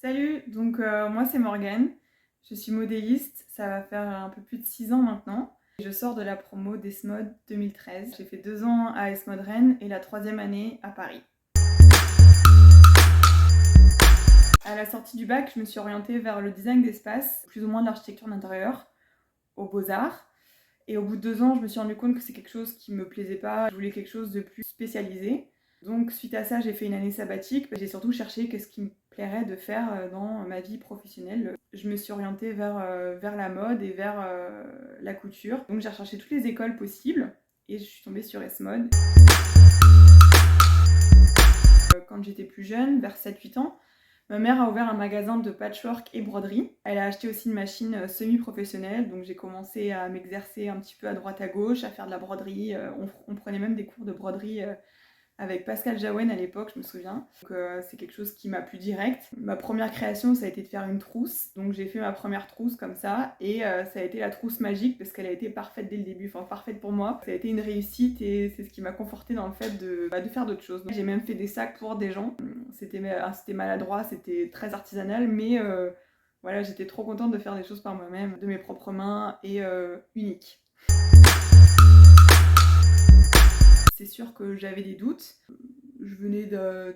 Salut, moi c'est Morgane, je suis modéliste, ça va faire un peu plus de 6 ans maintenant. Je sors de la promo d'Esmod 2013. J'ai fait 2 ans à Esmod Rennes et la troisième année à Paris. À la sortie du bac, je me suis orientée vers le design d'espace, plus ou moins de l'architecture d'intérieur, aux Beaux-Arts. Et au bout de 2 ans, je me suis rendu compte que c'est quelque chose qui me plaisait pas, je voulais quelque chose de plus spécialisé. Donc suite à ça, j'ai fait une année sabbatique. J'ai surtout cherché qu'est-ce qui me plairait de faire dans ma vie professionnelle. Je me suis orientée vers la mode et vers la couture. Donc j'ai recherché toutes les écoles possibles et je suis tombée sur Esmod. Quand j'étais plus jeune, vers 7-8 ans, ma mère a ouvert un magasin de patchwork et broderie. Elle a acheté aussi une machine semi-professionnelle, donc j'ai commencé à m'exercer un petit peu à droite à gauche, à faire de la broderie. On prenait même des cours de broderie avec Pascal Jaouen à l'époque, je me souviens. C'est quelque chose qui m'a plu direct. Ma première création, ça a été de faire une trousse. Donc j'ai fait ma première trousse comme ça et ça a été la trousse magique parce qu'elle a été parfaite dès le début, enfin parfaite pour moi. Ça a été une réussite et c'est ce qui m'a confortée dans le fait de faire d'autres choses. J'ai même fait des sacs pour des gens. C'était maladroit, c'était très artisanal, mais voilà, j'étais trop contente de faire des choses par moi-même, de mes propres mains et uniques. C'est sûr que j'avais des doutes. Je venais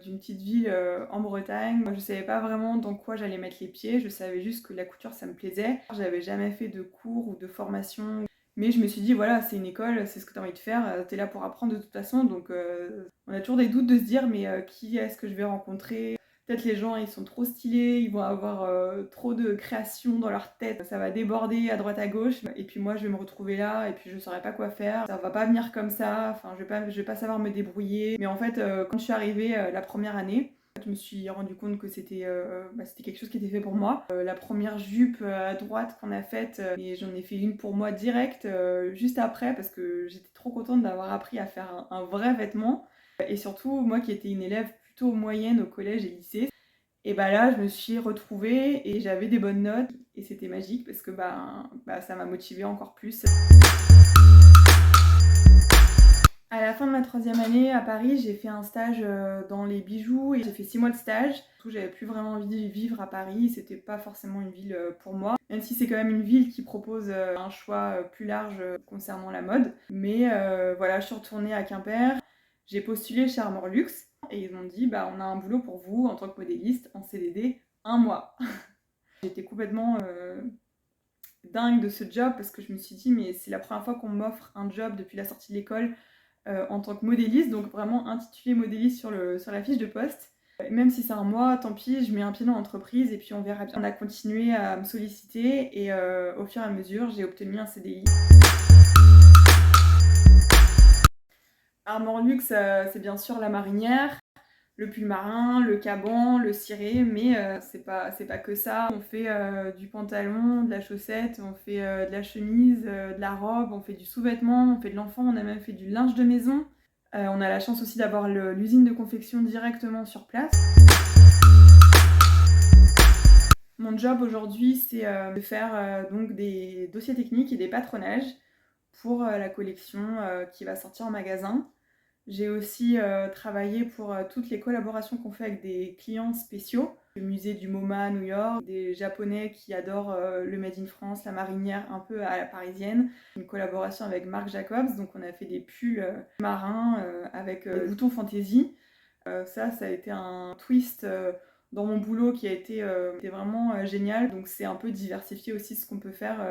d'une petite ville en Bretagne. Je savais pas vraiment dans quoi j'allais mettre les pieds. Je savais juste que la couture, ça me plaisait. J'avais jamais fait de cours ou de formation. Mais je me suis dit, voilà, c'est une école, c'est ce que tu as envie de faire. T'es là pour apprendre de toute façon. Donc on a toujours des doutes de se dire, mais qui est-ce que je vais rencontrer ? Peut-être les gens, ils sont trop stylés, ils vont avoir trop de création dans leur tête, ça va déborder à droite à gauche, et puis moi je vais me retrouver là, et puis je saurais pas quoi faire, ça va pas venir comme ça, enfin je vais pas savoir me débrouiller. Mais en fait, quand je suis arrivée la première année, je me suis rendu compte que c'était quelque chose qui était fait pour moi. La première jupe à droite qu'on a faite, et j'en ai fait une pour moi directe juste après, parce que j'étais trop contente d'avoir appris à faire un vrai vêtement. Et surtout, moi qui étais une élève plutôt moyenne au collège et lycée, et bah là, je me suis retrouvée et j'avais des bonnes notes et c'était magique parce que ça m'a motivée encore plus. À la fin de ma troisième année à Paris, j'ai fait un stage dans les bijoux et j'ai fait 6 mois de stage. Surtout, j'avais plus vraiment envie de vivre à Paris, c'était pas forcément une ville pour moi. Même si c'est quand même une ville qui propose un choix plus large concernant la mode. Mais voilà, je suis retournée à Quimper, j'ai postulé chez Armor Luxe et ils m'ont dit on a un boulot pour vous en tant que modéliste en CDD, 1 mois. J'étais complètement dingue de ce job parce que je me suis dit mais c'est la première fois qu'on m'offre un job depuis la sortie de l'école en tant que modéliste, donc vraiment intitulé modéliste sur la fiche de poste. Même si c'est 1 mois, tant pis, je mets un pied dans l'entreprise et puis on verra bien. On a continué à me solliciter et au fur et à mesure, j'ai obtenu un CDI. Armor Luxe, c'est bien sûr la marinière, le pull marin, le caban, le ciré, mais c'est pas que ça. On fait du pantalon, de la chaussette, on fait de la chemise, de la robe, on fait du sous-vêtement, on fait de l'enfant, on a même fait du linge de maison. On a la chance aussi d'avoir l'usine de confection directement sur place. Mon job aujourd'hui, c'est de faire donc des dossiers techniques et des patronages pour la collection qui va sortir en magasin. J'ai aussi travaillé pour toutes les collaborations qu'on fait avec des clients spéciaux. Le musée du MoMA à New York, des Japonais qui adorent le Made in France, la marinière un peu à la parisienne. Une collaboration avec Marc Jacobs, donc on a fait des pulls marins avec des boutons fantaisie. Ça a été un twist dans mon boulot qui a été vraiment génial. Donc c'est un peu diversifier aussi ce qu'on peut faire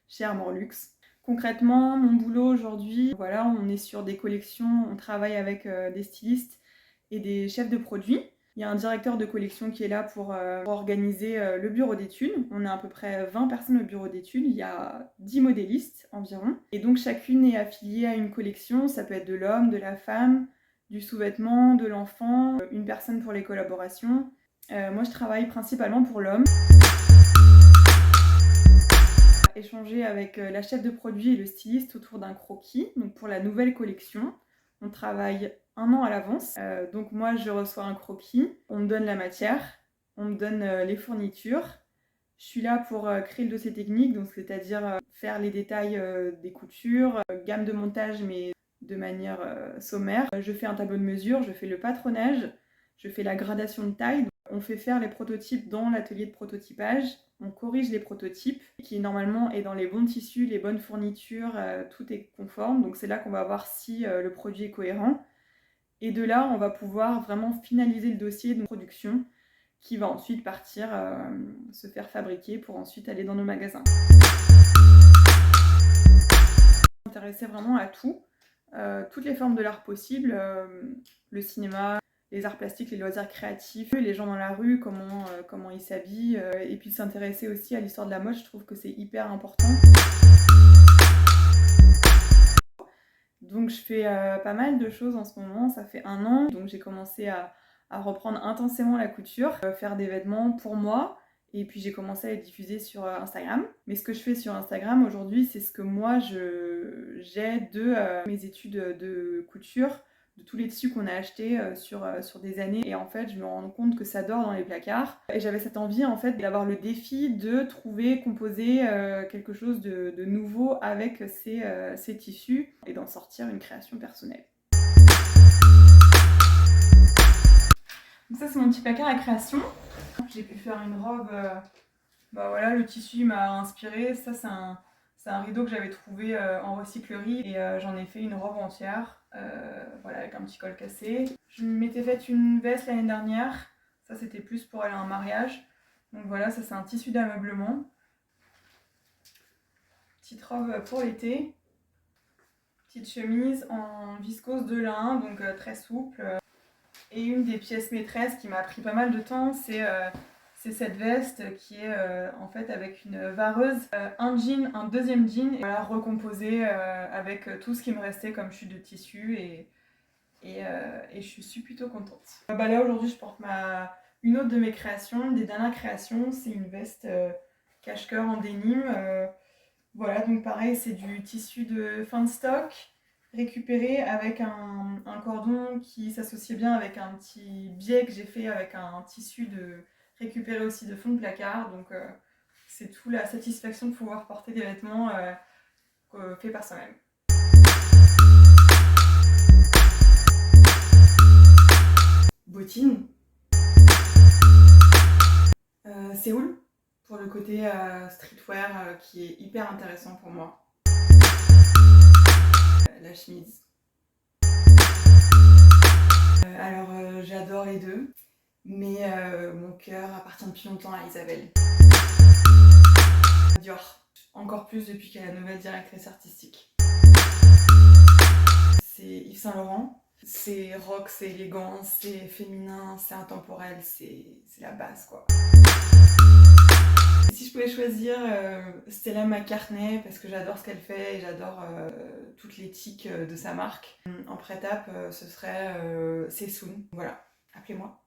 chez Armor Luxe. Concrètement, mon boulot aujourd'hui, voilà, on est sur des collections, on travaille avec des stylistes et des chefs de produits. Il y a un directeur de collection qui est là pour organiser le bureau d'études. On a à peu près 20 personnes au bureau d'études, il y a 10 modélistes environ. Et donc chacune est affiliée à une collection, ça peut être de l'homme, de la femme, du sous-vêtement, de l'enfant, une personne pour les collaborations. Moi je travaille principalement pour l'homme. Échanger avec la chef de produit et le styliste autour d'un croquis, donc pour la nouvelle collection. On travaille 1 an à l'avance, donc moi je reçois un croquis, on me donne la matière, on me donne les fournitures. Je suis là pour créer le dossier technique, donc c'est-à-dire faire les détails des coutures, gamme de montage mais de manière sommaire. Je fais un tableau de mesure, je fais le patronage, je fais la gradation de taille. On fait faire les prototypes dans l'atelier de prototypage, on corrige les prototypes, qui normalement est dans les bons tissus, les bonnes fournitures, tout est conforme, donc c'est là qu'on va voir si le produit est cohérent. Et de là, on va pouvoir vraiment finaliser le dossier de production, qui va ensuite partir se faire fabriquer pour ensuite aller dans nos magasins. Je m'intéressais vraiment à tout, toutes les formes de l'art possible, le cinéma, les arts plastiques, les loisirs créatifs, les gens dans la rue, comment ils s'habillent, et puis s'intéresser aussi à l'histoire de la mode, je trouve que c'est hyper important. Donc je fais pas mal de choses en ce moment, ça fait 1 an, donc j'ai commencé à reprendre intensément la couture, faire des vêtements pour moi, et puis j'ai commencé à les diffuser sur Instagram. Mais ce que je fais sur Instagram aujourd'hui, c'est ce que moi j'ai de mes études de couture, de tous les tissus qu'on a achetés sur des années. Et en fait, je me rends compte que ça dort dans les placards. Et j'avais cette envie en fait d'avoir le défi de trouver, composer quelque chose de nouveau avec ces tissus et d'en sortir une création personnelle. Donc ça, c'est mon petit placard à création. J'ai pu faire une robe, bah voilà, le tissu m'a inspiré. Ça, c'est un rideau que j'avais trouvé en recyclerie et j'en ai fait une robe entière, voilà, avec un petit col cassé. Je m'étais faite une veste l'année dernière. Ça, c'était plus pour aller à un mariage. Donc voilà, ça, c'est un tissu d'ameublement. Petite robe pour l'été. Petite chemise en viscose de lin, donc très souple. Et une des pièces maîtresses qui m'a pris pas mal de temps, c'est cette veste qui est en fait avec une vareuse, un jean, un deuxième jean, et voilà, recomposé avec tout ce qui me restait comme chute de tissu et je suis plutôt contente. Bah là aujourd'hui je porte une autre de mes créations, des dernières créations, c'est une veste cache-cœur en dénime. Voilà, donc pareil, c'est du tissu de fin de stock, récupéré avec un cordon qui s'associe bien avec un petit biais que j'ai fait avec un tissu récupéré aussi de fond de placard. Donc c'est tout la satisfaction de pouvoir porter des vêtements faits par soi-même. Bottines. Séoul, pour le côté streetwear qui est hyper intéressant pour moi. La chemise. Alors j'adore les deux, mais mon cœur appartient depuis longtemps à Isabelle. Dior, encore plus depuis qu'elle est la nouvelle directrice artistique. C'est Yves Saint Laurent, c'est rock, c'est élégant, c'est féminin, c'est intemporel, c'est la base quoi. Si je pouvais choisir Stella McCartney parce que j'adore ce qu'elle fait et j'adore toute l'éthique de sa marque. En prêt-à-porter, ce serait Sessoun. Voilà, appelez-moi.